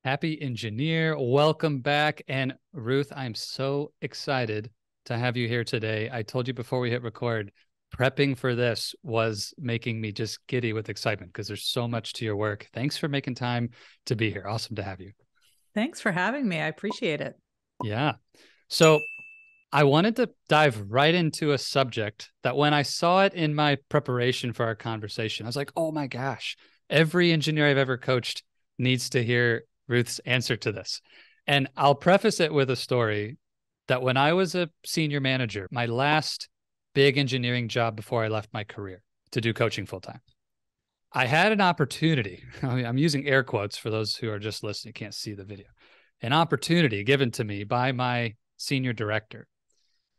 Happy engineer. Welcome back. And Ruth, I'm so excited to have you here today. I told you before we hit record, prepping for this was making me just giddy with excitement because there's so much to your work. Thanks for making time to be here. Awesome to have you. Thanks for having me. I appreciate it. Yeah. So I wanted to dive right into a subject that when I saw it in my preparation for our conversation, I was like, oh my gosh, every engineer I've ever coached needs to hear Ruth's answer to this. And I'll preface it with a story that when I was a senior manager, my last big engineering job before I left my career to do coaching full time, I had an opportunity. I'm using air quotes for those who are just listening, can't see the video. An opportunity given to me by my senior director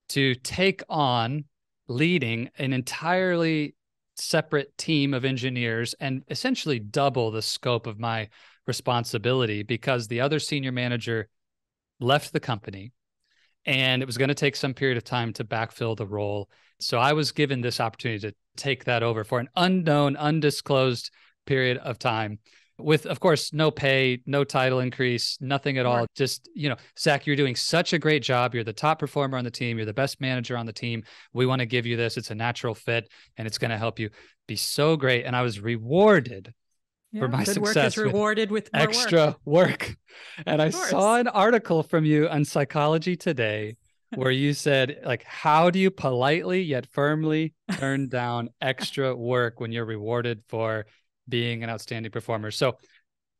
to take on leading an entirely separate team of engineers and essentially double the scope of my responsibility because the other senior manager left the company and it was going to take some period of time to backfill the role. So I was given this opportunity to take that over for an unknown, undisclosed period of time with, of course, no pay, no title increase, nothing at all. Just, Zach, you're doing such a great job. You're the top performer on the team. You're the best manager on the team. We want to give you this. It's a natural fit and it's going to help you be so great. And I was rewarded for my good success. Work is rewarded with more extra work. And I saw an article from you on Psychology Today where you said, like, how do you politely yet firmly turn down extra work when you're rewarded for being an outstanding performer? So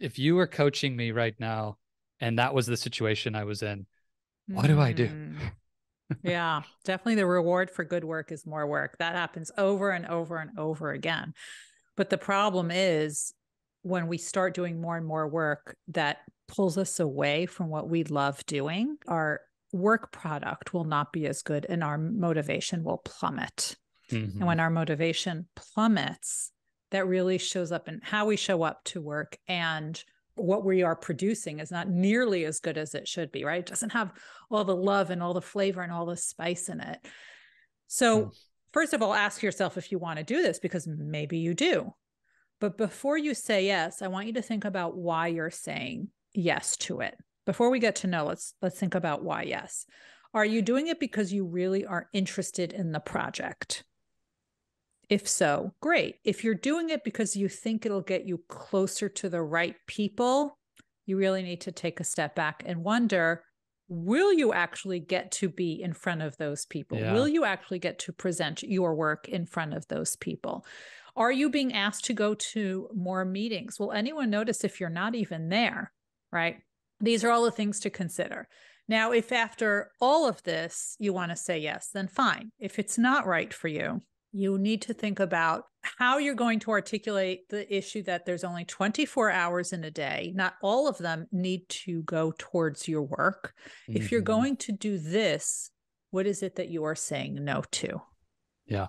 if you were coaching me right now and that was the situation I was in, what do I do? Yeah, definitely the reward for good work is more work. That happens over and over and over again. But the problem is when we start doing more and more work that pulls us away from what we love doing, our work product will not be as good and our motivation will plummet. And when our motivation plummets, that really shows up in how we show up to work, and what we are producing is not nearly as good as it should be, right? It doesn't have all the love and all the flavor and all the spice in it. So first of all, ask yourself if you want to do this, because maybe you do. But before you say yes, I want you to think about why you're saying yes to it. Before we get to know, let's think about why yes. Are you doing it because you really are interested in the project? If so, great. If you're doing it because you think it'll get you closer to the right people, you really need to take a step back and wonder, will you actually get to be in front of those people? Yeah. Will you actually get to present your work in front of those people? Are you being asked to go to more meetings? Will anyone notice if you're not even there, right? These are all the things to consider. Now, if after all of this, you want to say yes, then fine. If it's not right for you, you need to think about how you're going to articulate the issue that there's only 24 hours in a day. Not all of them need to go towards your work. If you're going to do this, what is it that you are saying no to? Yeah.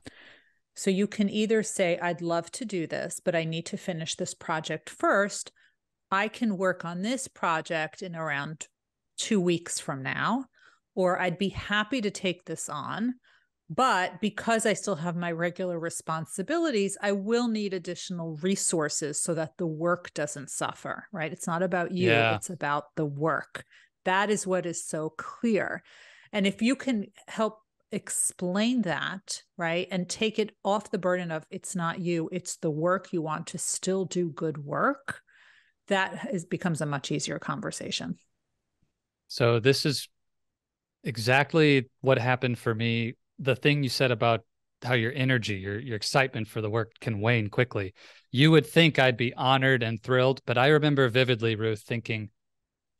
So you can either say, I'd love to do this, but I need to finish this project first. I can work on this project in around 2 weeks from now, or I'd be happy to take this on. But because I still have my regular responsibilities, I will need additional resources so that the work doesn't suffer, right? It's not about you, It's about the work. That is what is so clear. And if you can help explain that, right, and take it off the burden of it's not you, it's the work, you want to still do good work, that becomes a much easier conversation. So this is exactly what happened for me. The thing you said about how your energy, your excitement for the work can wane quickly. You would think I'd be honored and thrilled, but I remember vividly, Ruth, thinking,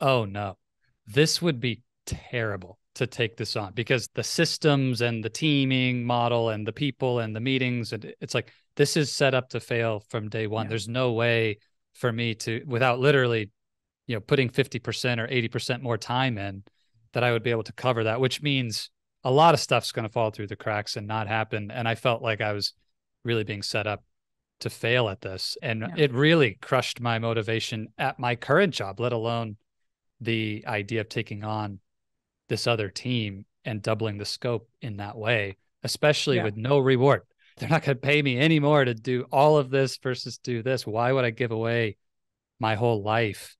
oh no, this would be terrible to take this on because the systems and the teaming model and the people and the meetings, and it's like, this is set up to fail from day one. Yeah. There's no way for me to, without literally, putting 50% or 80% more time in, that I would be able to cover that, which means a lot of stuff's going to fall through the cracks and not happen. And I felt like I was really being set up to fail at this. And it really crushed my motivation at my current job, let alone the idea of taking on this other team and doubling the scope in that way, especially with no reward. They're not going to pay me anymore to do all of this versus do this. Why would I give away my whole life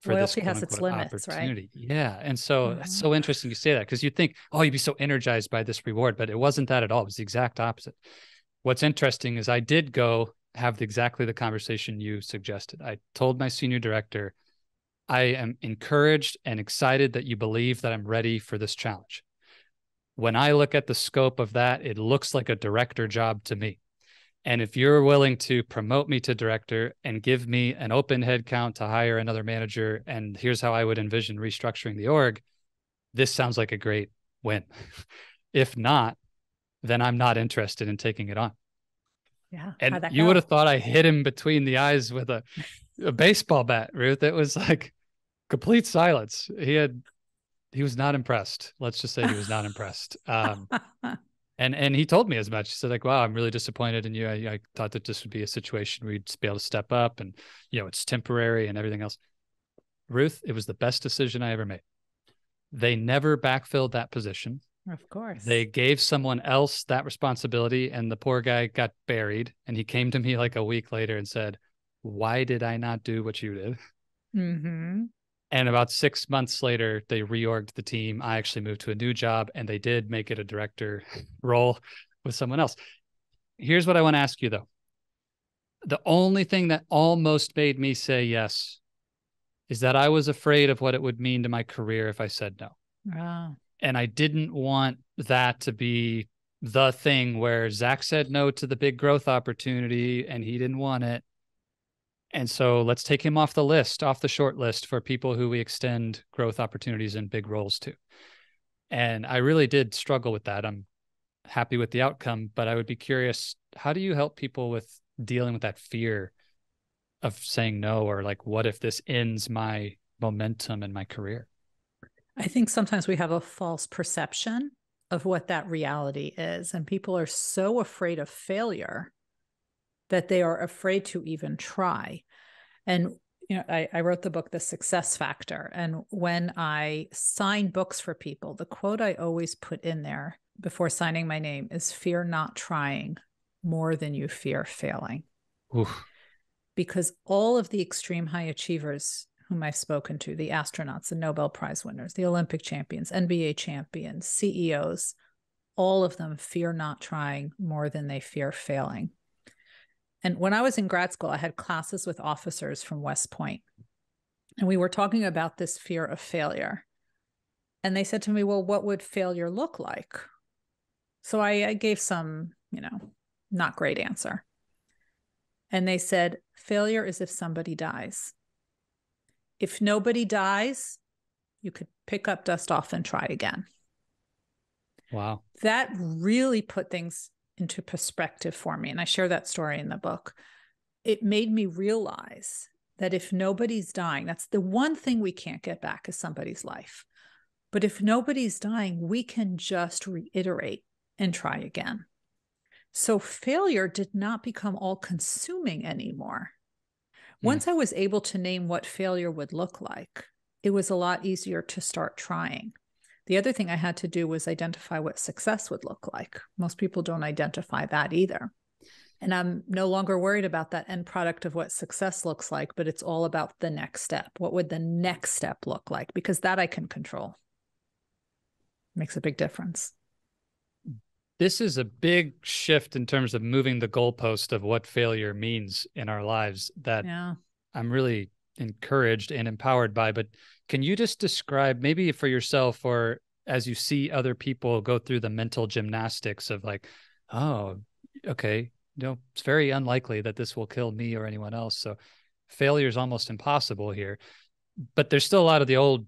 for this Loyalty quote has its unquote limits, right? opportunity. Yeah. And so it's Mhm. so interesting you say that, because you'd think, oh, you'd be so energized by this reward, but it wasn't that at all. It was the exact opposite. What's interesting is I did go have exactly the conversation you suggested. I told my senior director, I am encouraged and excited that you believe that I'm ready for this challenge. When I look at the scope of that, it looks like a director job to me. And if you're willing to promote me to director and give me an open head count to hire another manager, and here's how I would envision restructuring the org, this sounds like a great win. If not, then I'm not interested in taking it on. Yeah. And How'd that you would go? have thought I hit him between the eyes with a baseball bat, Ruth. It was like complete silence. He was not impressed. Let's just say he was not impressed. And he told me as much. He said, like, wow, I'm really disappointed in you. I thought that this would be a situation where you'd be able to step up, and it's temporary and everything else. Ruth, it was the best decision I ever made. They never backfilled that position. Of course. They gave someone else that responsibility, and the poor guy got buried. And he came to me like a week later and said, why did I not do what you did? Mm-hmm. And about 6 months later, they reorged the team. I actually moved to a new job, and they did make it a director role with someone else. Here's what I want to ask you, though. The only thing that almost made me say yes is that I was afraid of what it would mean to my career if I said no. Wow. And I didn't want that to be the thing where Zach said no to the big growth opportunity and he didn't want it. And so let's take him off the short list for people who we extend growth opportunities and big roles to. And I really did struggle with that. I'm happy with the outcome, but I would be curious, how do you help people with dealing with that fear of saying no, or like, what if this ends my momentum in my career? I think sometimes we have a false perception of what that reality is. And people are so afraid of failure that they are afraid to even try. And I wrote the book, The Success Factor. And when I sign books for people, the quote I always put in there before signing my name is, fear not trying more than you fear failing. Oof. Because all of the extreme high achievers whom I've spoken to, the astronauts, the Nobel Prize winners, the Olympic champions, NBA champions, CEOs, all of them fear not trying more than they fear failing. And when I was in grad school, I had classes with officers from West Point. And we were talking about this fear of failure. And they said to me, well, what would failure look like? So I gave some, not great answer. And they said, failure is if somebody dies. If nobody dies, you could pick up, dust off, and try again. Wow. That really put things into perspective for me. And I share that story in the book. It made me realize that if nobody's dying, that's the one thing we can't get back is somebody's life. But if nobody's dying, we can just reiterate and try again. So failure did not become all-consuming anymore. Once I was able to name what failure would look like, it was a lot easier to start trying. The other thing I had to do was identify what success would look like. Most people don't identify that either. And I'm no longer worried about that end product of what success looks like, but it's all about the next step. What would the next step look like? Because that I can control. Makes a big difference. This is a big shift in terms of moving the goalpost of what failure means in our lives that I'm really encouraged and empowered by. But can you just describe, maybe for yourself, or as you see other people go through the mental gymnastics of like, oh, okay, it's very unlikely that this will kill me or anyone else. So failure is almost impossible here. But there's still a lot of the old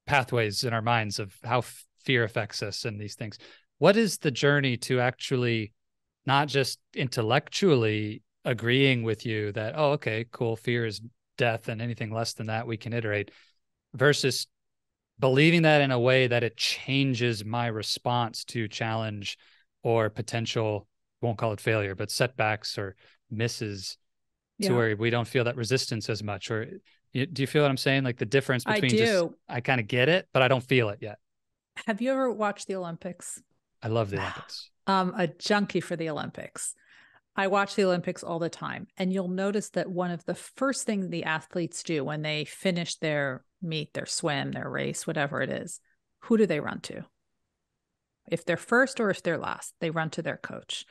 pathways in our minds of how fear affects us and these things. What is the journey to actually not just intellectually agreeing with you that, oh, okay, cool, fear is death and anything less than that we can iterate, versus believing that in a way that it changes my response to challenge or potential, won't call it failure, but setbacks or misses, to where we don't feel that resistance as much? Or do you feel what I'm saying? Like the difference between I kind of get it, but I don't feel it yet. Have you ever watched the Olympics? I love the Olympics. A junkie for the Olympics. I watch the Olympics all the time, and you'll notice that one of the first things the athletes do when they finish their meet, their swim, their race, whatever it is, who do they run to? If they're first or if they're last, they run to their coach,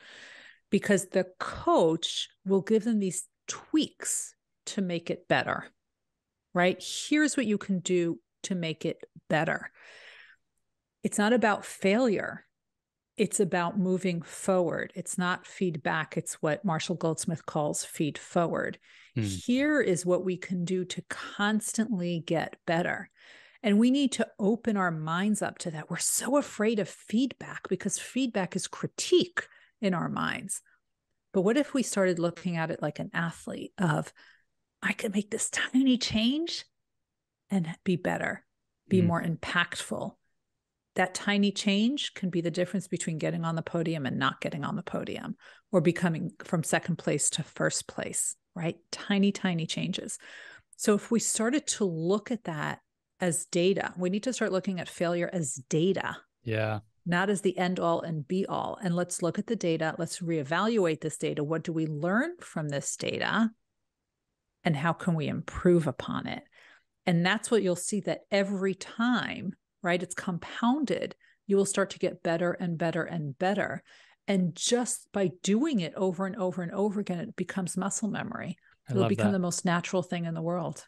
because the coach will give them these tweaks to make it better, right? Here's what you can do to make it better. It's not about failure. It's about moving forward. It's not feedback. It's what Marshall Goldsmith calls feed forward. Here is what we can do to constantly get better. And we need to open our minds up to that. We're so afraid of feedback because feedback is critique in our minds. But what if we started looking at it like an athlete of, I could make this tiny change and be better, be more impactful. That tiny change can be the difference between getting on the podium and not getting on the podium, or becoming from second place to first place, right? Tiny, tiny changes. So if we started to look at that as data, we need to start looking at failure as data. Yeah. Not as the end all and be all. And let's look at the data. Let's reevaluate this data. What do we learn from this data? And how can we improve upon it? And that's what you'll see, that every time, right, it's compounded, you will start to get better and better and better. And just by doing it over and over and over again, it becomes muscle memory. It'll become the most natural thing in the world.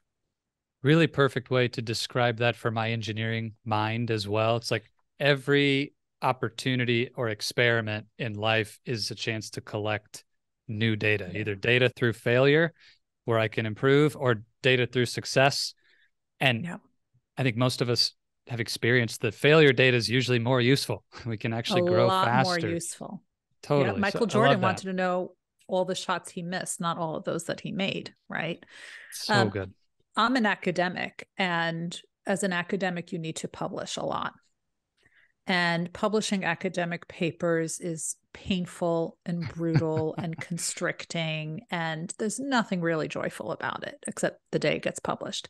Really perfect way to describe that for my engineering mind as well. It's like every opportunity or experiment in life is a chance to collect new data, either data through failure where I can improve, or data through success. And I think most of us have experienced that failure data is usually more useful. We can actually grow faster. A lot more useful. Totally. Yeah. Michael Jordan wanted to know all the shots he missed, not all of those that he made, right? So good. I'm an academic, and as an academic, you need to publish a lot. And publishing academic papers is painful and brutal and constricting, and there's nothing really joyful about it except the day it gets published.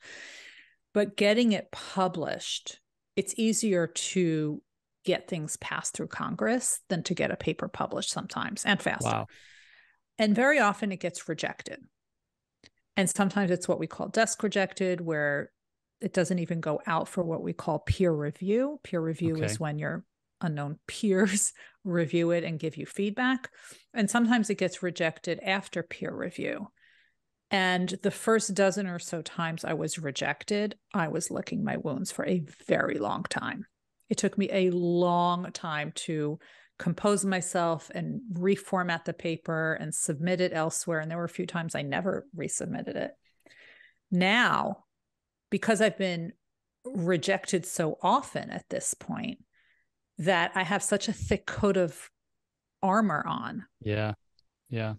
But getting it published, it's easier to get things passed through Congress than to get a paper published sometimes, and faster. Wow. And very often it gets rejected. And sometimes it's what we call desk rejected, where it doesn't even go out for what we call peer review. Peer review is when your unknown peers review it and give you feedback. And sometimes it gets rejected after peer review. And the first dozen or so times I was rejected, I was licking my wounds for a very long time. It took me a long time to compose myself and reformat the paper and submit it elsewhere. And there were a few times I never resubmitted it. Now, because I've been rejected so often at this point, that I have such a thick coat of armor on. Yeah. Yeah.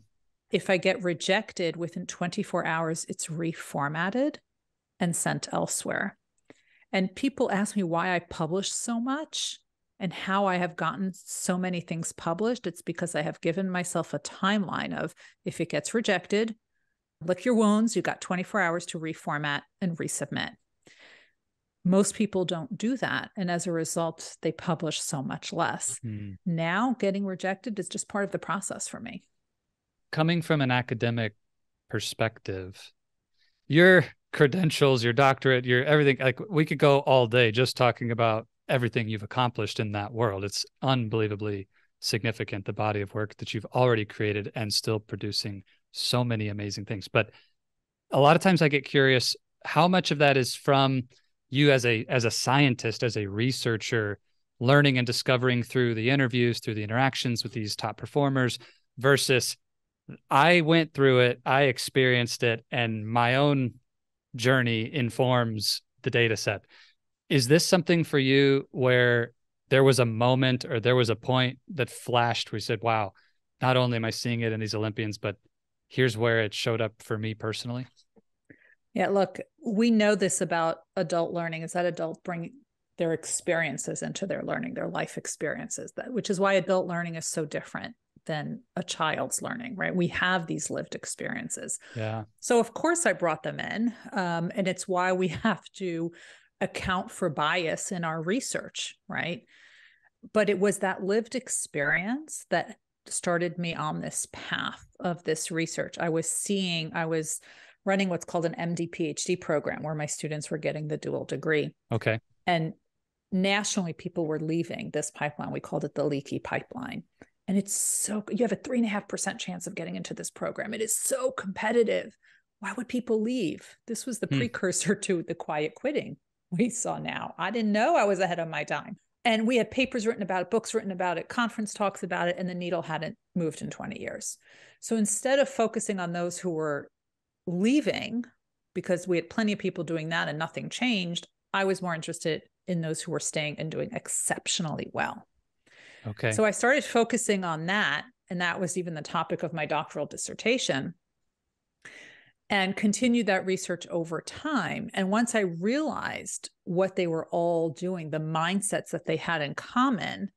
If I get rejected within 24 hours, it's reformatted and sent elsewhere. And people ask me why I publish so much and how I have gotten so many things published. It's because I have given myself a timeline of, if it gets rejected, lick your wounds, you got 24 hours to reformat and resubmit. Most people don't do that. And as a result, they publish so much less. Now, getting rejected is just part of the process for me. Coming from an academic perspective, your credentials, your doctorate, your everything, like we could go all day just talking about everything you've accomplished in that world. It's unbelievably significant, the body of work that you've already created and still producing so many amazing things. But a lot of times I get curious, how much of that is from you as a scientist, as a researcher, learning and discovering through the interviews, through the interactions with these top performers, versus I went through it, I experienced it, and my own journey informs the data set. Is this something for you where there was a moment or there was a point that flashed where you said, wow, not only am I seeing it in these Olympians, but here's where it showed up for me personally? Yeah, look, we know this about adult learning, is that adults bring their experiences into their learning, their life experiences, which is why adult learning is so different than a child's learning, right? We have these lived experiences. Yeah. So of course I brought them in, and it's why we have to account for bias in our research, right? But it was that lived experience that started me on this path of this research. I was running what's called an MD PhD program where my students were getting the dual degree. Okay. And nationally, people were leaving this pipeline. We called it the leaky pipeline. And you have a 3.5% chance of getting into this program. It is so competitive. Why would people leave? This was the precursor to the quiet quitting we saw now. I didn't know I was ahead of my time. And we had papers written about it, books written about it, conference talks about it, and the needle hadn't moved in 20 years. So instead of focusing on those who were leaving, because we had plenty of people doing that and nothing changed, I was more interested in those who were staying and doing exceptionally well. Okay. So I started focusing on that, and that was even the topic of my doctoral dissertation, and continued that research over time. And once I realized what they were all doing, the mindsets that they had in common,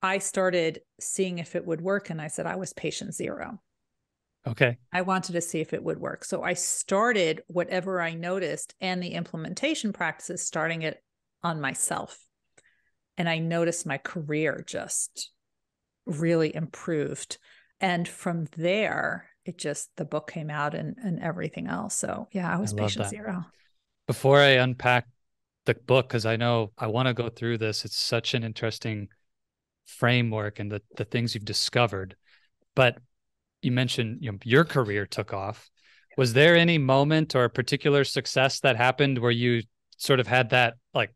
I started seeing if it would work. And I said, I was patient zero. Okay. I wanted to see if it would work. So I started whatever I noticed and the implementation practices, starting it on myself. And I noticed my career just really improved. And from there, the book came out and everything else. So yeah, I was patient zero. Before I unpack the book, because I know I want to go through this, it's such an interesting framework and the things you've discovered. But you mentioned your career took off. Was there any moment or a particular success that happened where you sort of had that, like,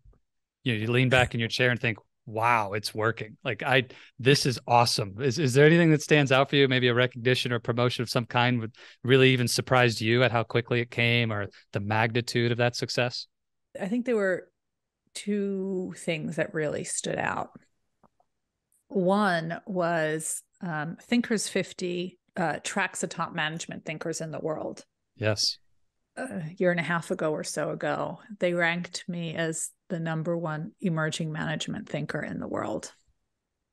you lean back in your chair and think, wow, it's working. Like this is awesome. Is there anything that stands out for you? Maybe a recognition or promotion of some kind would really even surprised you at how quickly it came or the magnitude of that success? I think there were two things that really stood out. One was Thinkers 50 tracks the top management thinkers in the world. Yes. A year and a half ago or so ago, they ranked me as the #1 emerging management thinker in the world.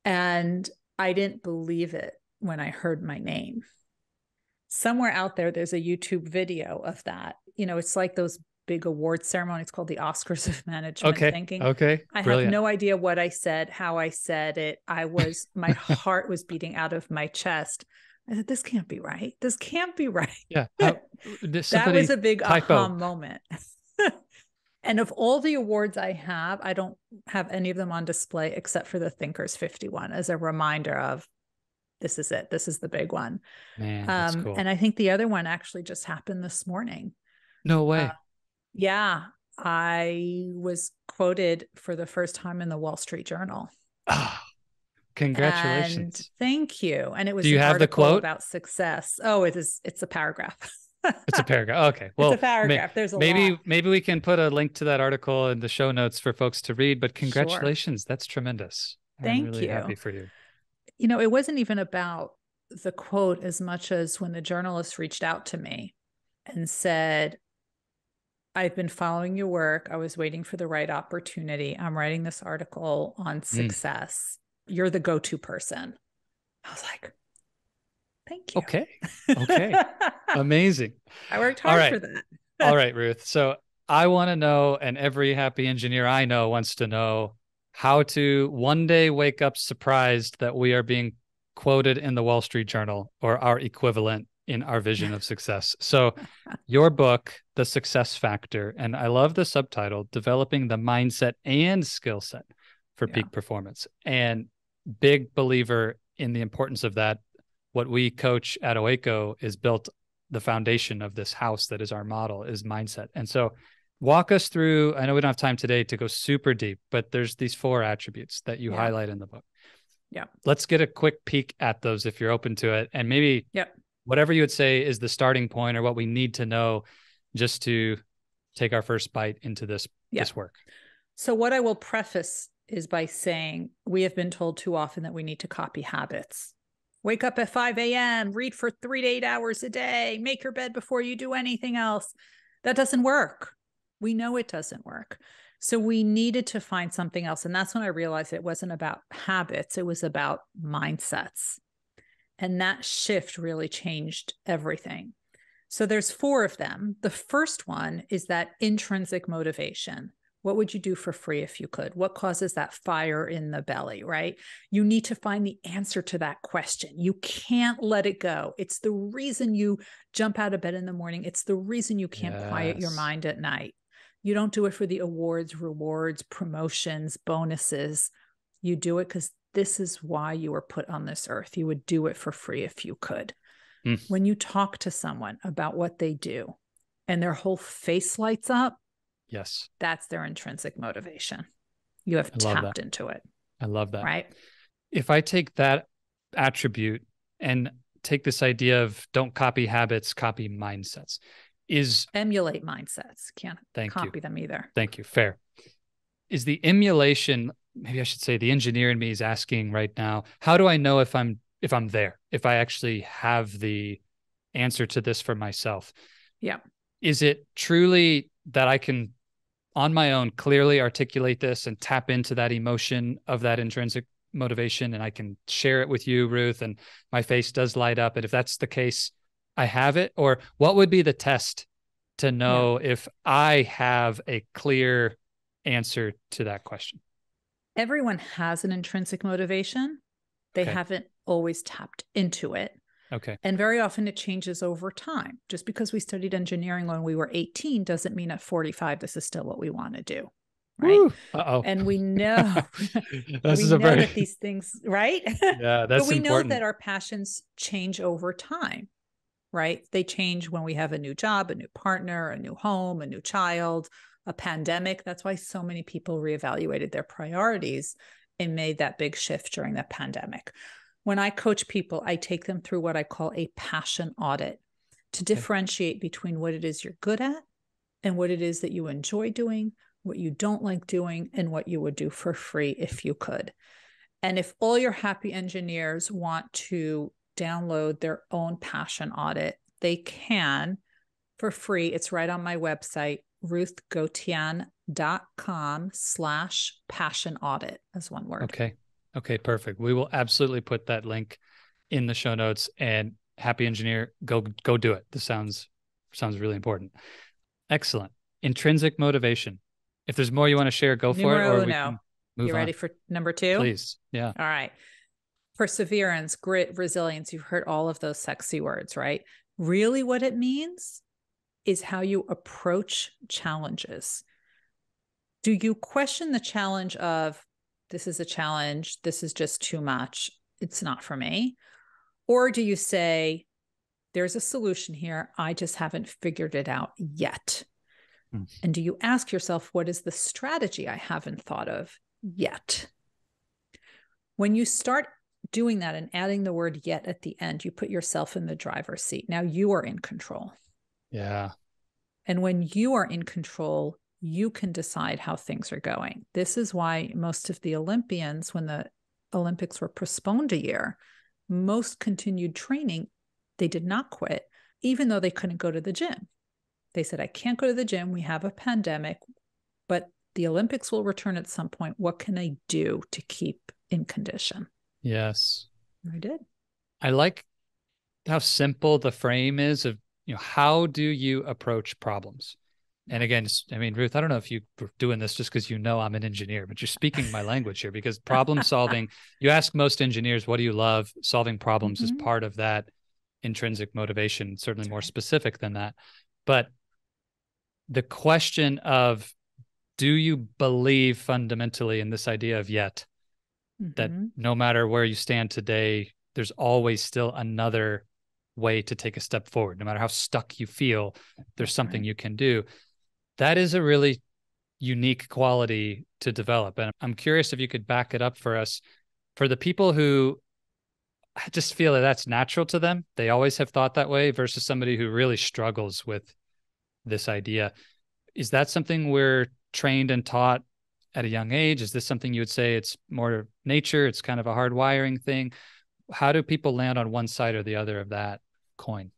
And I didn't believe it when I heard my name. Somewhere out there's a YouTube video of that. It's like those big award ceremonies called the Oscars of management thinking. Okay. I Brilliant. have no idea what I said, how I said it. My heart was beating out of my chest. I said, this can't be right. This can't be right. Yeah. That was a big aha moment. And of all the awards I don't have any of them on display except for the Thinkers 51 as a reminder of this is it. This is the big one. Man, that's cool. And I think the other one actually just happened this morning. No way. Yeah. I was quoted for the first time in the Wall Street Journal. Oh, congratulations. And thank you. And it was an article about success. Oh, it's a paragraph. It's a paragraph. Okay. Well, it's a paragraph. There's a lot. Maybe we can put a link to that article in the show notes for folks to read, but congratulations. Sure. That's tremendous. Thank I'm really you. happy for you. It wasn't even about the quote as much as when the journalist reached out to me and said, I've been following your work. I was waiting for the right opportunity. I'm writing this article on success. You're the go-to person. I was like, thank you. Okay. Amazing. I worked hard for that. All right, Ruth. So I want to know, and every happy engineer I know wants to know, how to one day wake up surprised that we are being quoted in the Wall Street Journal or our equivalent in our vision of success. So your book, The Success Factor, and I love the subtitle, Developing the Mindset and Skill Set for Peak Performance. And big believer in the importance of that. What we coach at OACO is built the foundation of this house that is our model is mindset. And so walk us through, I know we don't have time today to go super deep, but there's these 4 attributes that you highlight in the book. Yeah. Let's get a quick peek at those if you're open to it. And maybe whatever you would say is the starting point or what we need to know just to take our first bite into this work. So what I will preface is by saying we have been told too often that we need to copy habits. Wake up at 5 a.m., read for 3 to 8 hours a day, make your bed before you do anything else. That doesn't work. We know it doesn't work. So we needed to find something else. And that's when I realized it wasn't about habits. It was about mindsets. And that shift really changed everything. So there's 4 of them. The first one is that intrinsic motivation. What would you do for free if you could? What causes that fire in the belly, right? You need to find the answer to that question. You can't let it go. It's the reason you jump out of bed in the morning. It's the reason you can't quiet your Yes. mind at night. You don't do it for the awards, rewards, promotions, bonuses. You do it because this is why you were put on this earth. You would do it for free if you could. Mm. When you talk to someone about what they do and their whole face lights up, Yes. that's their intrinsic motivation. You have I love that. tapped into it, I love that. right? If I take that attribute and take this idea of don't copy habits, copy mindsets, is Emulate mindsets. Can't thank you. copy them either. Thank you. Fair. Is the emulation, maybe I should say the engineer in me is asking right now, how do I know if I'm there, if I actually have the answer to this for myself? Yeah. Is it truly that I can on my own clearly articulate this and tap into that emotion of that intrinsic motivation, and I can share it with you, Ruth, and my face does light up, and if that's the case, I have it? Or what would be the test to know if I have a clear answer to that question? Everyone has an intrinsic motivation. They haven't always tapped into it. Okay. And very often it changes over time. Just because we studied engineering when we were 18 doesn't mean at 45 this is still what we want to do. Right. Uh-oh. And we know that these things, right? Yeah, that's but we important. know that our passions change over time, right? They change when we have a new job, a new partner, a new home, a new child, a pandemic. That's why so many people reevaluated their priorities and made that big shift during the pandemic. When I coach people, I take them through what I call a passion audit to differentiate between what it is you're good at and what it is that you enjoy doing, what you don't like doing, and what you would do for free if you could. And if all your happy engineers want to download their own passion audit, they can for free. It's right on my website, ruthgotian.com/passion audit as one word. Okay, perfect. We will absolutely put that link in the show notes, and happy engineer, go do it. This sounds really important. Excellent. Intrinsic motivation. If there's more you want to share, go for it, or we can move on. You ready for number 2? Please. Yeah. All right. Perseverance, grit, resilience. You've heard all of those sexy words, right? Really what it means is how you approach challenges. Do you question the challenge of, this is a challenge, this is just too much, it's not for me? Or do you say, there's a solution here, I just haven't figured it out yet? And do you ask yourself, what is the strategy I haven't thought of yet? When you start doing that and adding the word yet at the end, you put yourself in the driver's seat. Now you are in control. Yeah. And when you are in control, you can decide how things are going. This is why most of the Olympians, when the Olympics were postponed a year, most continued training. They did not quit, even though they couldn't go to the gym. They said, I can't go to the gym. We have a pandemic, but the Olympics will return at some point. What can I do to keep in condition? Yes. I did. I like how simple the frame is of, how do you approach problems? And again, I mean, Ruth, I don't know if you were doing this just because I'm an engineer, but you're speaking my language here, because problem solving, you ask most engineers, what do you love? Solving problems is part of that intrinsic motivation, certainly more specific than that. But the question of, do you believe fundamentally in this idea of yet, that no matter where you stand today, there's always still another way to take a step forward. No matter how stuck you feel, there's something you can do. That is a really unique quality to develop. And I'm curious if you could back it up for us. For the people who just feel that that's natural to them, they always have thought that way, versus somebody who really struggles with this idea. Is that something we're trained and taught at a young age? Is this something you would say it's more nature? It's kind of a hardwiring thing. How do people land on one side or the other of that coin?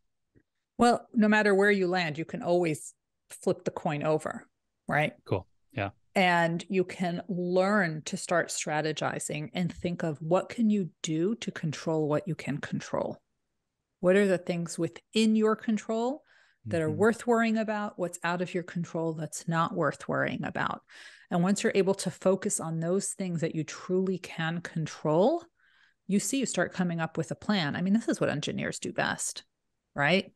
Well, no matter where you land, you can always flip the coin over, right? Cool. Yeah. And you can learn to start strategizing and think of, what can you do to control what you can control? What are the things within your control that are worth worrying about, what's out of your control that's not worth worrying about. And once you're able to focus on those things that you truly can control, you start coming up with a plan. I mean, this is what engineers do best, right?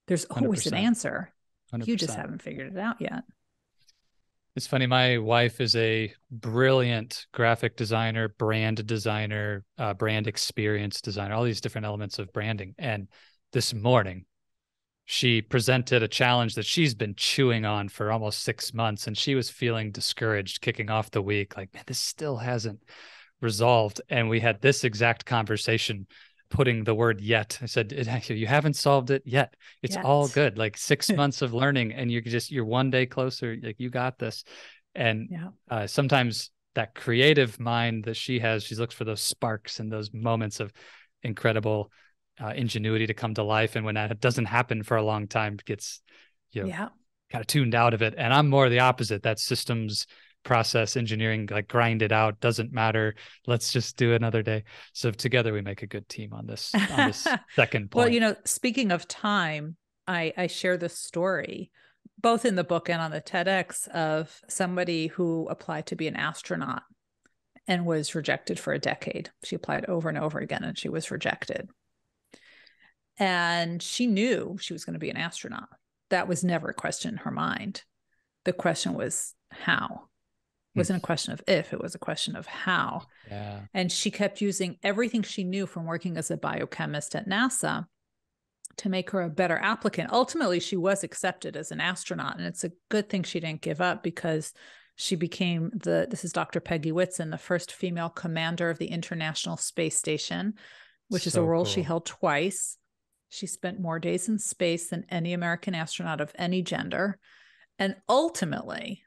There's always 100%. an answer. 100%. You just haven't figured it out yet. It's funny. My wife is a brilliant graphic designer, brand experience designer, all these different elements of branding. And this morning, she presented a challenge that she's been chewing on for almost 6 months. And she was feeling discouraged kicking off the week. Like, man, this still hasn't resolved. And we had this exact conversation, putting the word yet. I said, you haven't solved it yet. It's all good. Like 6 months of learning, and you're one day closer. Like, you got this. And sometimes that creative mind that she has, she looks for those sparks and those moments of incredible ingenuity to come to life. And when that doesn't happen for a long time, it gets, kind of tuned out of it. And I'm more the opposite. That systems process engineering, like, grind it out, doesn't matter, let's just do another day. So together we make a good team on this second point. Well, speaking of time, I share this story both in the book and on the TEDx of somebody who applied to be an astronaut and was rejected for a decade. She applied over and over again and she was rejected. And she knew she was going to be an astronaut. That was never a question in her mind. The question was how. It wasn't a question of if, it was a question of how. Yeah. And she kept using everything she knew from working as a biochemist at NASA to make her a better applicant. Ultimately, she was accepted as an astronaut. And it's a good thing she didn't give up, because she became this is Dr. Peggy Whitson, the first female commander of the International Space Station, which is a role she held twice. She spent more days in space than any American astronaut of any gender. And ultimately,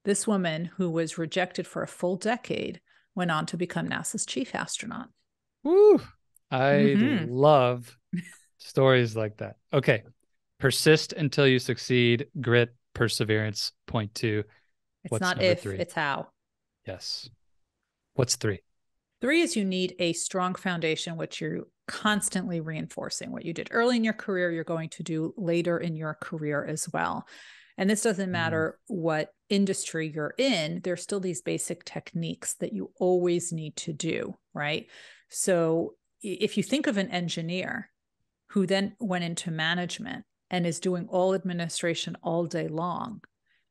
this woman, who was rejected for a full decade, went on to become NASA's chief astronaut. Woo! I love stories like that. Okay. Persist until you succeed. Grit, perseverance. Point 2. It's not if, 3? It's how. Yes. What's 3? 3 is you need a strong foundation, which you're constantly reinforcing. What you did early in your career, you're going to do later in your career as well. And this doesn't matter what industry you're in, there's still these basic techniques that you always need to do, right? So if you think of an engineer who then went into management and is doing all administration all day long,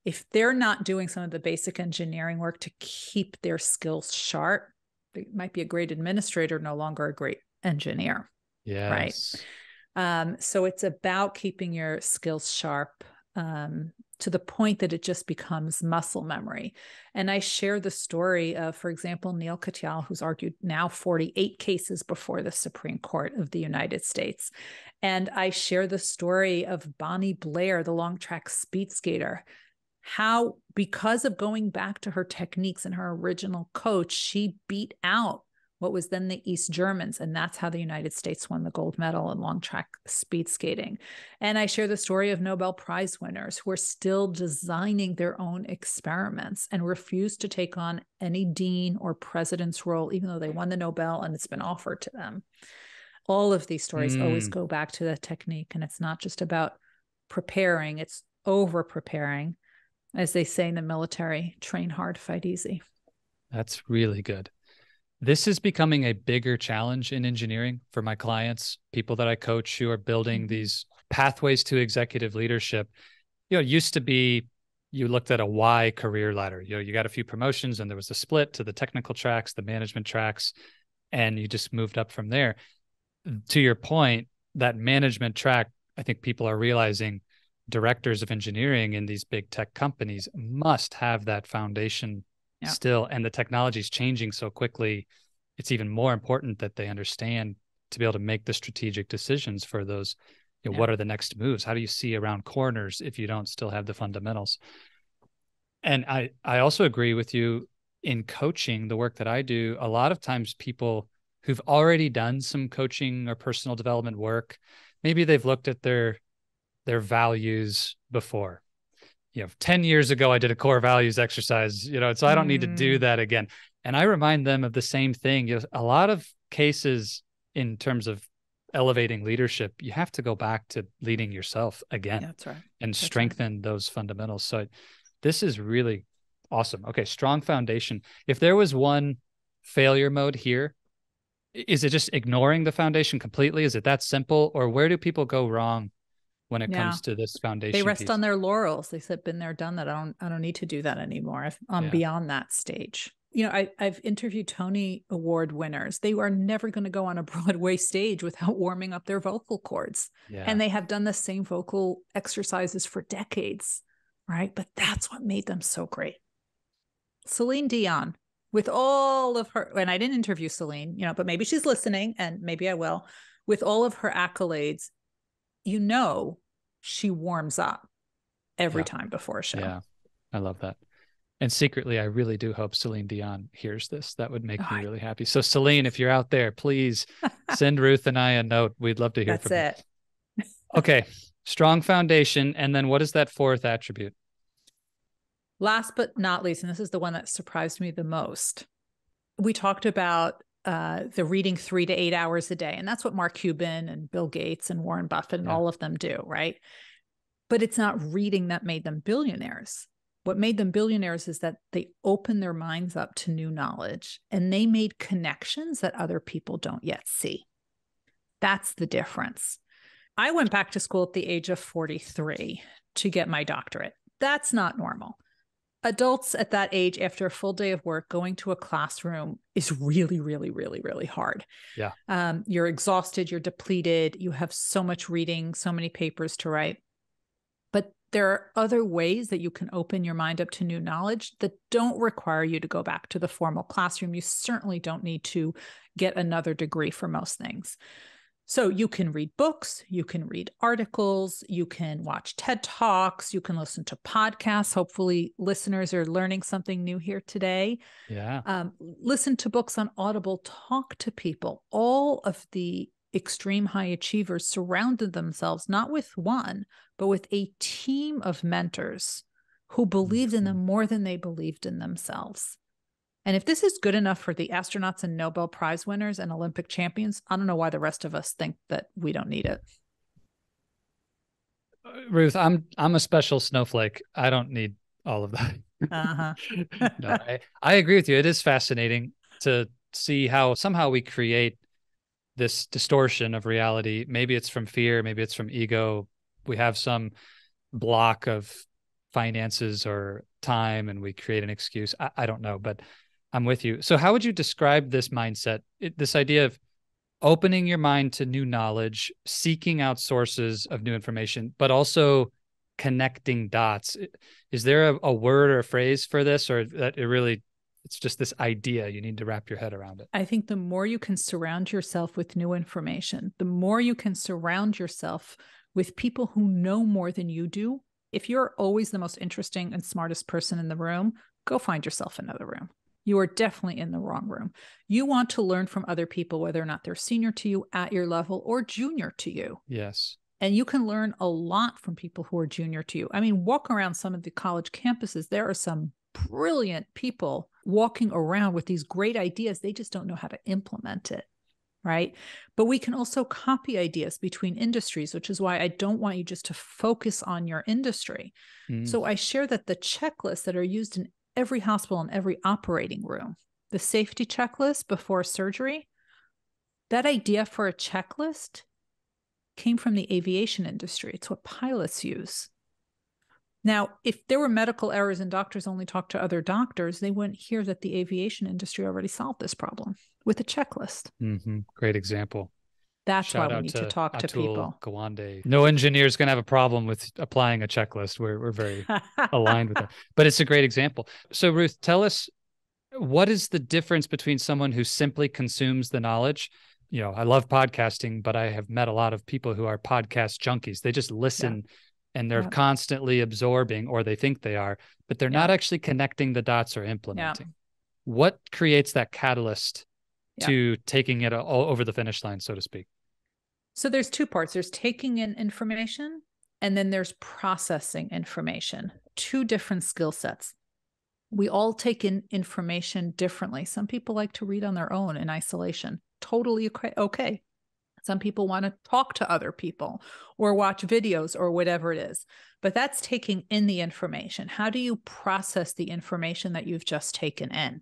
if they're not doing some of the basic engineering work to keep their skills sharp, they might be a great administrator, no longer a great engineer. Yes. Right. So it's about keeping your skills sharp, to the point that it just becomes muscle memory. And I share the story of, for example, Neil Katyal, who's argued now 48 cases before the Supreme Court of the United States. And I share the story of Bonnie Blair, the long track speed skater, how, because of going back to her techniques and her original coach, she beat out what was then the East Germans. And that's how the United States won the gold medal in long track speed skating. And I share the story of Nobel Prize winners who are still designing their own experiments and refuse to take on any dean or president's role, even though they won the Nobel and it's been offered to them. All of these stories always go back to the technique. And it's not just about preparing, it's over preparing. As they say in the military, train hard, fight easy. That's really good. This is becoming a bigger challenge in engineering for my clients, people that I coach who are building these pathways to executive leadership. It used to be you looked at a Y career ladder. You got a few promotions and there was a split to the technical tracks, the management tracks, and you just moved up from there. To your point, that management track, I think people are realizing directors of engineering in these big tech companies must have that foundation still. And the technology is changing so quickly. It's even more important that they understand to be able to make the strategic decisions for those. What are the next moves? How do you see around corners if you don't still have the fundamentals? And I also agree with you in coaching, the work that I do. A lot of times people who've already done some coaching or personal development work, maybe they've looked at their values before. 10 years ago, I did a core values exercise, so I don't need to do that again. And I remind them of the same thing. A lot of cases in terms of elevating leadership, you have to go back to leading yourself again. Yeah, that's right. And That's strengthen those fundamentals. So this is really awesome. Okay, strong foundation. If there was one failure mode here, is it just ignoring the foundation completely? Is it that simple? Or where do people go wrong when it comes to this They foundation rest piece? on their laurels. They said, been there, done that. I don't need to do that anymore. I'm beyond that stage. You know, I've interviewed Tony Award winners. They are never going to go on a Broadway stage without warming up their vocal cords. Yeah. And they have done the same vocal exercises for decades, right? But that's what made them so great. Celine Dion, with all of her, and I didn't interview Celine, you know, but maybe she's listening and maybe I will, with all of her accolades, you know, she warms up every time before a show. Yeah, I love that. And secretly, I really do hope Celine Dion hears this. That would make me really happy. So Celine, if you're out there, please send Ruth and I a note. We'd love to hear from you. That's it. Okay, strong foundation. And then what is that fourth attribute? Last but not least, and this is the one that surprised me the most. We talked about the reading 3 to 8 hours a day. And that's what Mark Cuban and Bill Gates and Warren Buffett and all of them do, right? But it's not reading that made them billionaires. What made them billionaires is that they opened their minds up to new knowledge and they made connections that other people don't yet see. That's the difference. I went back to school at the age of 43 to get my doctorate. That's not normal. Adults at that age, after a full day of work, going to a classroom is really, really, really, really hard. Yeah. You're exhausted, you're depleted, you have so much reading, so many papers to write. But there are other ways that you can open your mind up to new knowledge that don't require you to go back to the formal classroom. You certainly don't need to get another degree for most things. So you can read books, you can read articles, you can watch TED Talks, you can listen to podcasts. Hopefully listeners are learning something new here today. Yeah. Listen to books on Audible, talk to people. All of the extreme high achievers surrounded themselves, not with one, but with a team of mentors who believed in them more than they believed in themselves. And if this is good enough for the astronauts and Nobel Prize winners and Olympic champions, I don't know why the rest of us think that we don't need it. Ruth, I'm a special snowflake. I don't need all of that. No, I agree with you. It is fascinating to see how somehow we create this distortion of reality. Maybe it's from fear, maybe it's from ego. We have some block of finances or time and we create an excuse. I don't know, but I'm with you. So how would you describe this mindset, this idea of opening your mind to new knowledge, seeking out sources of new information, but also connecting dots? Is there a word or a phrase for this, or that it's just this idea you need to wrap your head around it? I think the more you can surround yourself with new information, the more you can surround yourself with people who know more than you do. If you're always the most interesting and smartest person in the room, go find yourself another room. You are definitely in the wrong room. You want to learn from other people, whether or not they're senior to you, at your level, or junior to you. Yes. And you can learn a lot from people who are junior to you. I mean, walk around some of the college campuses. There are some brilliant people walking around with these great ideas. They just don't know how to implement it, right? But we can also copy ideas between industries, which is why I don't want you just to focus on your industry. So I share that the checklists that are used in every hospital and every operating room, the safety checklist before surgery, that idea for a checklist came from the aviation industry. It's what pilots use. Now, if there were medical errors and doctors only talked to other doctors, they wouldn't hear that the aviation industry already solved this problem with a checklist. Great example. That's why we need to talk to people. Gawande. No engineer is going to have a problem with applying a checklist. We're very aligned with that. But it's a great example. So Ruth, tell us, what is the difference between someone who simply consumes the knowledge? You know, I love podcasting, but I have met a lot of people who are podcast junkies. They just listen and they're constantly absorbing, or they think they are, but they're not actually connecting the dots or implementing. What creates that catalyst to taking it all over the finish line, so to speak? So there's two parts. There's taking in information, and then there's processing information. Two different skill sets. We all take in information differently. Some people like to read on their own in isolation. Totally okay. Some people want to talk to other people or watch videos or whatever it is. But that's taking in the information. How do you process the information that you've just taken in?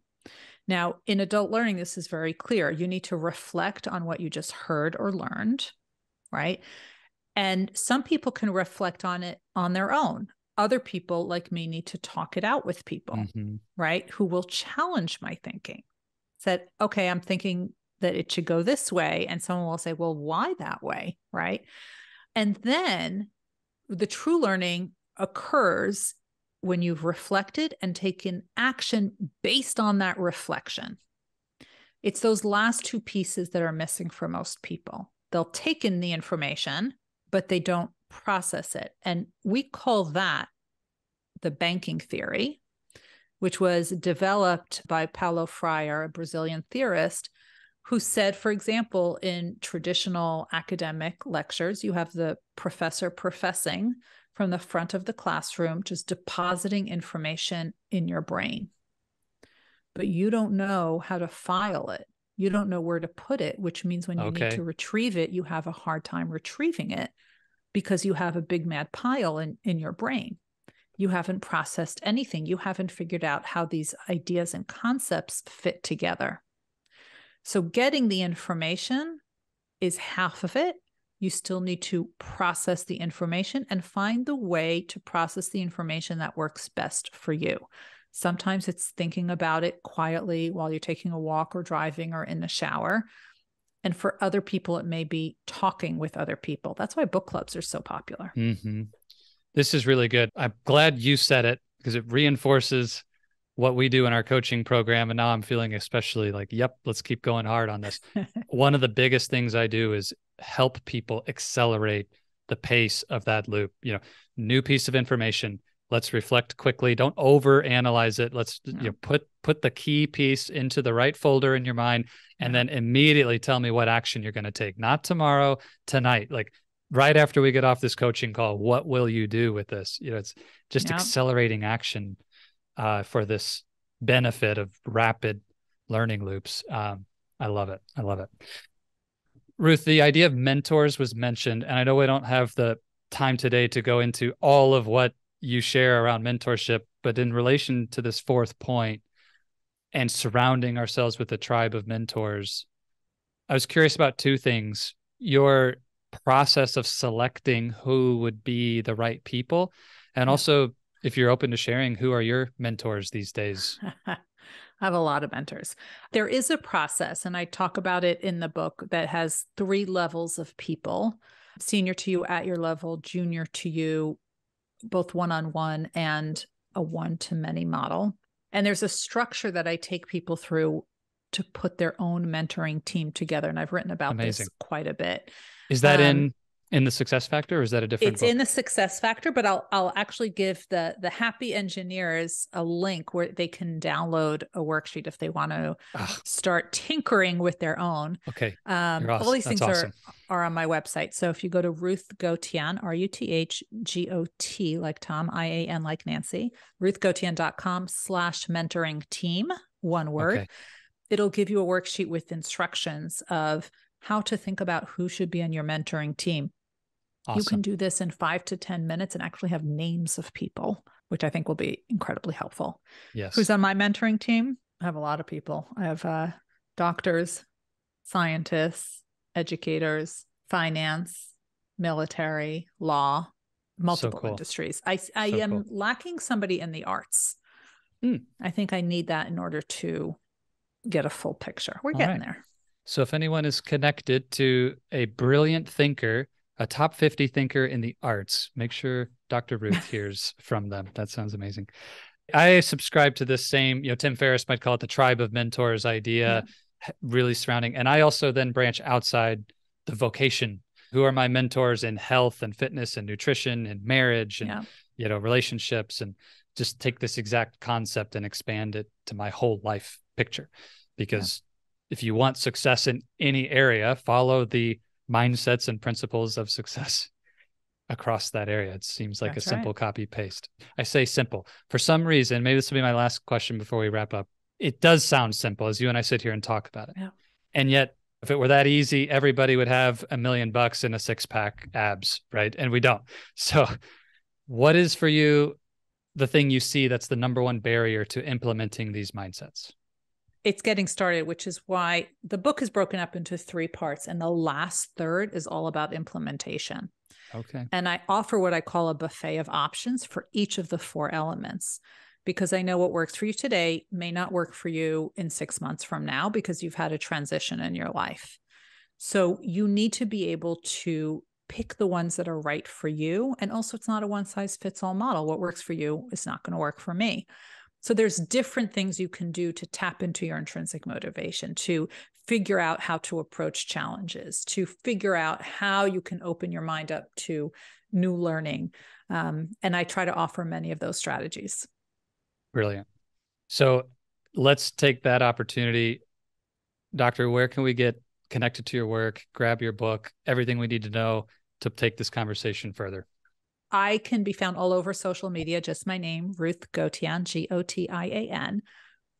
Now, in adult learning, this is very clear. You need to reflect on what you just heard or learned, right? And some people can reflect on it on their own. Other people, like me, need to talk it out with people, right? Who will challenge my thinking. Said, okay, I'm thinking that it should go this way. And someone will say, well, why that way, right? And then the true learning occurs when you've reflected and taken action based on that reflection. It's those last two pieces that are missing for most people. They'll take in the information, but they don't process it. And we call that the banking theory, which was developed by Paulo Freire, a Brazilian theorist, who said, for example, in traditional academic lectures, you have the professor professing from the front of the classroom, just depositing information in your brain. But you don't know how to file it. You don't know where to put it, which means when you need to retrieve it, you have a hard time retrieving it because you have a big mad pile in your brain. You haven't processed anything. You haven't figured out how these ideas and concepts fit together. So getting the information is half of it. You still need to process the information and find the way to process the information that works best for you. Sometimes it's thinking about it quietly while you're taking a walk or driving or in the shower. And for other people, it may be talking with other people. That's why book clubs are so popular. This is really good. I'm glad you said it because it reinforces what we do in our coaching program. And now I'm feeling especially like, yep, let's keep going hard on this. One of the biggest things I do is help people accelerate the pace of that loop. You know, new piece of information. Let's reflect quickly. Don't over analyze it. Let's put the key piece into the right folder in your mind and then immediately tell me what action you're going to take. Not tomorrow, tonight. Like right after we get off this coaching call, what will you do with this? You know, it's just accelerating action for this benefit of rapid learning loops. I love it. I love it. Ruth, the idea of mentors was mentioned, and I know we don't have the time today to go into all of what you share around mentorship, but in relation to this fourth point and surrounding ourselves with a tribe of mentors, I was curious about two things. Your process of selecting who would be the right people, and also if you're open to sharing, who are your mentors these days? I have a lot of mentors. There is a process, and I talk about it in the book, that has 3 levels of people: senior to you, at your level, junior to you, both one-on-one, and a one-to-many model. And there's a structure that I take people through to put their own mentoring team together. And I've written about this quite a bit. Is that in the Success Factor, or is that a different book? In the Success Factor, but I'll actually give the happy engineers a link where they can download a worksheet if they want to start tinkering with their own. Okay. All these things are on my website. So if you go to Ruth Gotian, RUTHGOT like Tom, IAN like Nancy, ruthgotian.com/mentoring team, one word. Okay. It'll give you a worksheet with instructions of how to think about who should be on your mentoring team. Awesome. You can do this in 5 to 10 minutes and actually have names of people, which I think will be incredibly helpful. Yes. Who's on my mentoring team? I have a lot of people. I have doctors, scientists, educators, finance, military, law, multiple industries. I am lacking somebody in the arts. I think I need that in order to get a full picture. We're getting there. So if anyone is connected to a brilliant thinker, a top 50 thinker in the arts, make sure Dr. Ruth hears from them. That sounds amazing. I subscribe to this same, Tim Ferriss might call it the tribe of mentors idea, really surrounding. And I also then branch outside the vocation. Who are my mentors in health and fitness and nutrition and marriage and, relationships, and just take this exact concept and expand it to my whole life picture. Because if you want success in any area, follow the mindsets and principles of success across that area. It seems like a simple copy paste. I say simple. For some reason, maybe this will be my last question before we wrap up. It does sound simple as you and I sit here and talk about it. Yeah. And yet If it were that easy, everybody would have $1 million and a six-pack abs, right? And we don't. So what is for you the thing you see that's the number one barrier to implementing these mindsets? It's getting started, which is why the book is broken up into 3 parts. And the last third is all about implementation. Okay. And I offer what I call a buffet of options for each of the 4 elements, because I know what works for you today may not work for you in 6 months from now because you've had a transition in your life. So you need to be able to pick the ones that are right for you. And also, it's not a one size fits all model. What works for you is not going to work for me. So there's different things you can do to tap into your intrinsic motivation, to figure out how to approach challenges, to figure out how you can open your mind up to new learning. And I try to offer many of those strategies. Brilliant. So let's take that opportunity. Doctor, where can we get connected to your work, grab your book, everything we need to know to take this conversation further? I can be found all over social media, just my name, Ruth Gotian, Gotian.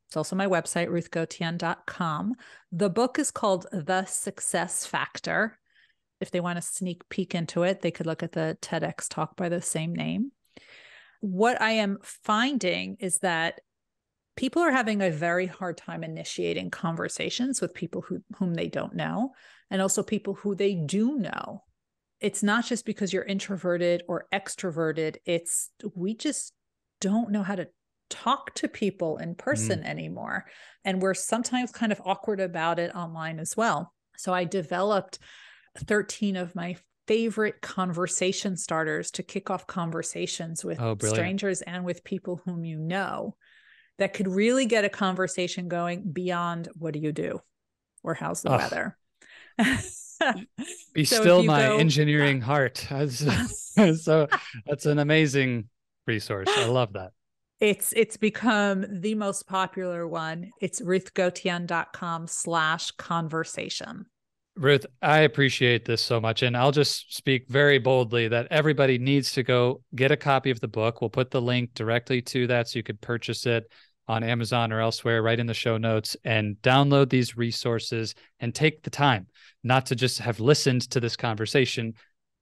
It's also my website, ruthgotian.com. The book is called The Success Factor. If they want a sneak peek into it, they could look at the TEDx talk by the same name. What I am finding is that people are having a very hard time initiating conversations with people whom they don't know, and also people who they do know. It's not just because you're introverted or extroverted. It's we just don't know how to talk to people in person anymore. And we're sometimes kind of awkward about it online as well. So I developed 13 of my favorite conversation starters to kick off conversations with strangers and with people whom you know, that could really get a conversation going beyond what do you do or how's the weather. Be so still my engineering heart. So that's an amazing resource. I love that. It's become the most popular one. It's ruthgotian.com/conversation. Ruth, I appreciate this so much. And I'll just speak very boldly that everybody needs to go get a copy of the book. We'll put the link directly to that so you could purchase it on Amazon or elsewhere, right in the show notes, and download these resources and take the time not to just have listened to this conversation,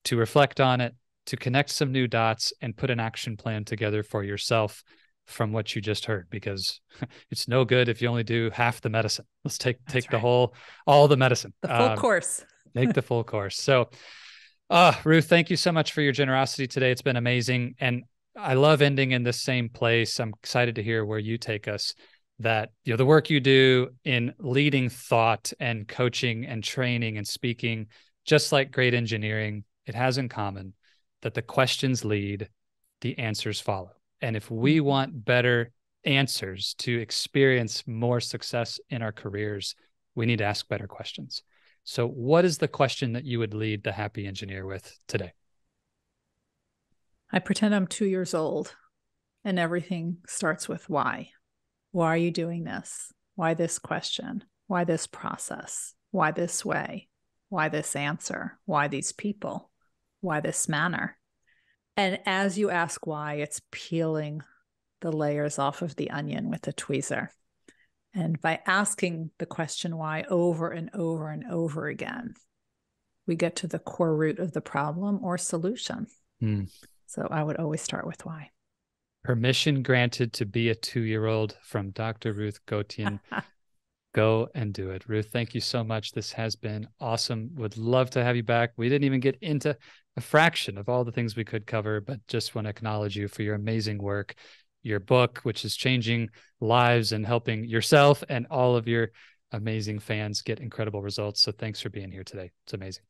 to reflect on it, to connect some new dots and put an action plan together for yourself from what you just heard, because it's no good if you only do half the medicine. Let's take all the medicine, the full course. Take the full course. So, Ruth, thank you so much for your generosity today. It's been amazing. And I love ending in the same place. I'm excited to hear where you take us, that, you know, the work you do in leading thought and coaching and training and speaking, just like great engineering, it has in common that the questions lead, the answers follow. And if we want better answers to experience more success in our careers, we need to ask better questions. So what is the question that you would lead the happy engineer with today? I pretend I'm 2 years old and everything starts with why. Why are you doing this? Why this question? Why this process? Why this way? Why this answer? Why these people? Why this manner? And as you ask why, it's peeling the layers off of the onion with a tweezer. And by asking the question why over and over and over again, we get to the core root of the problem or solution. So I would always start with why. Permission granted to be a 2-year-old from Dr. Ruth Gotian. Go and do it. Ruth, thank you so much. This has been awesome. Would love to have you back. We didn't even get into a fraction of all the things we could cover, but just want to acknowledge you for your amazing work, your book, which is changing lives and helping yourself and all of your amazing fans get incredible results. So thanks for being here today. It's amazing.